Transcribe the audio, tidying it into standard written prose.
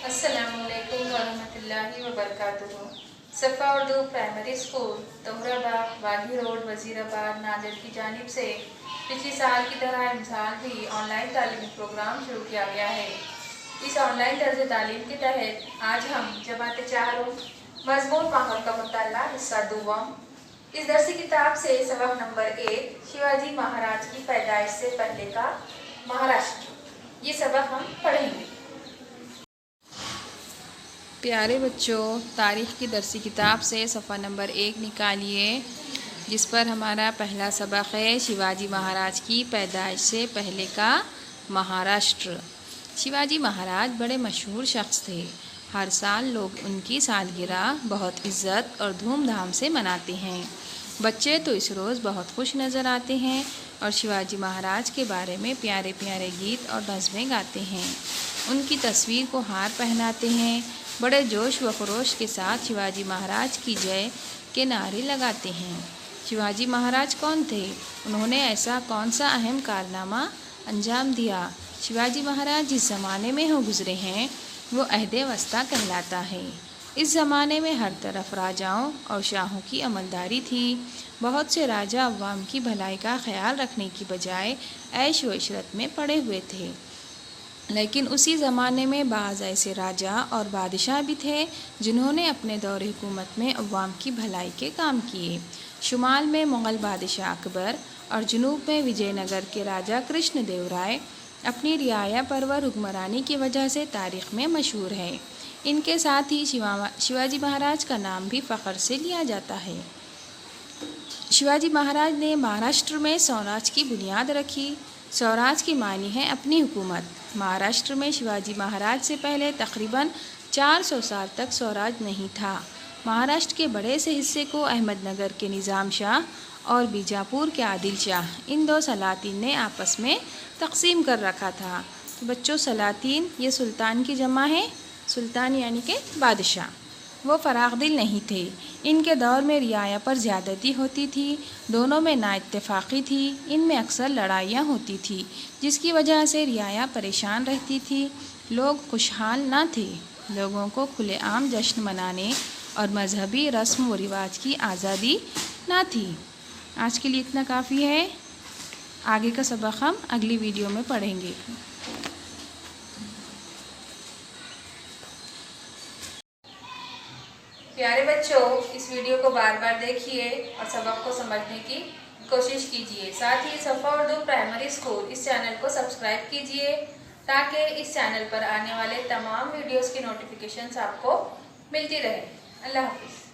अस्सलामुअलैकुम वरहमतुल्लाहि वबरकातुहू। सफ़ा Urdu primary school तोहराबाग वागी road Wazirabad Nanded की जानिब से पिछले साल की तरह इस साल भी ऑनलाइन तालीमी प्रोग्राम शुरू किया गया है। इस ऑनलाइन तर्ज तालीम के तहत आज हम जमात चारों मजमून माहौल का मुताला हिस्सा दुआम इस दरसी किताब से सबक नंबर 1 शिवाजी महाराज की पैदाइश से पहले का महाराष्ट्र, ये सबक हम पढ़ेंगे। प्यारे बच्चों, तारीख़ की दरसी किताब से सफ़ा नंबर 1 निकालिए, जिस पर हमारा पहला सबक है शिवाजी महाराज की पैदाइश से पहले का महाराष्ट्र। शिवाजी महाराज बड़े मशहूर शख्स थे। हर साल लोग उनकी सालगिरह बहुत इज़्ज़त और धूमधाम से मनाते हैं। बच्चे तो इस रोज़ बहुत खुश नज़र आते हैं और शिवाजी महाराज के बारे में प्यारे प्यारे गीत और नज़में गाते हैं। उनकी तस्वीर को हार पहनाते हैं। बड़े जोश व खरोश के साथ शिवाजी महाराज की जय के नारे लगाते हैं। शिवाजी महाराज कौन थे? उन्होंने ऐसा कौन सा अहम कारनामा अंजाम दिया? शिवाजी महाराज जिस ज़माने में हो गुज़रे हैं वो अहदे वस्ता कहलाता है। इस ज़माने में हर तरफ राजाओं और शाहों की अमलदारी थी। बहुत से राजा अवाम की भलाई का ख्याल रखने की बजाय ऐश व इशरत में पड़े हुए थे। लेकिन उसी ज़माने में बाज़ ऐसे राजा और बादशाह भी थे जिन्होंने अपने दौर हुकूमत में अवाम की भलाई के काम किए। शुमाल में मुग़ल बादशाह अकबर और जनूब में विजयनगर के राजा कृष्ण देव राय अपनी रियाया परवर हुक्मरानी की वजह से तारीख़ में मशहूर है। इनके साथ ही शिवाजी महाराज का नाम भी फ़ख्र से लिया जाता है। शिवाजी महाराज ने महाराष्ट्र में स्वराज की बुनियाद रखी। स्वराज की मानी है अपनी हुकूमत। महाराष्ट्र में शिवाजी महाराज से पहले तकरीबन 400 साल तक स्वराज नहीं था। महाराष्ट्र के बड़े से हिस्से को अहमदनगर के निज़ाम शाह और बीजापुर के आदिल शाह, इन दो सलातीन ने आपस में तकसीम कर रखा था। तो बच्चों, सलातीन ये सुल्तान की जमा है। सुल्तान यानी कि बादशाह। वो फरागदिल नहीं थे। इनके दौर में रियाया पर ज़्यादती होती थी। दोनों में नाइत्तेफाक़ी थी। इनमें अक्सर लड़ाइयाँ होती थी, जिसकी वजह से रियाया परेशान रहती थी। लोग खुशहाल ना थे। लोगों को खुलेआम जश्न मनाने और मजहबी रस्म व रिवाज की आज़ादी ना थी। आज के लिए इतना काफ़ी है। आगे का सबक हम अगली वीडियो में पढ़ेंगे। प्यारे बच्चों, इस वीडियो को बार बार देखिए और सबक को समझने की कोशिश कीजिए। साथ ही सफ़ा उर्दू प्राइमरी स्कूल इस चैनल को सब्सक्राइब कीजिए ताकि इस चैनल पर आने वाले तमाम वीडियोस की नोटिफिकेशंस आपको मिलती रहे। अल्लाह हाफ़िज़।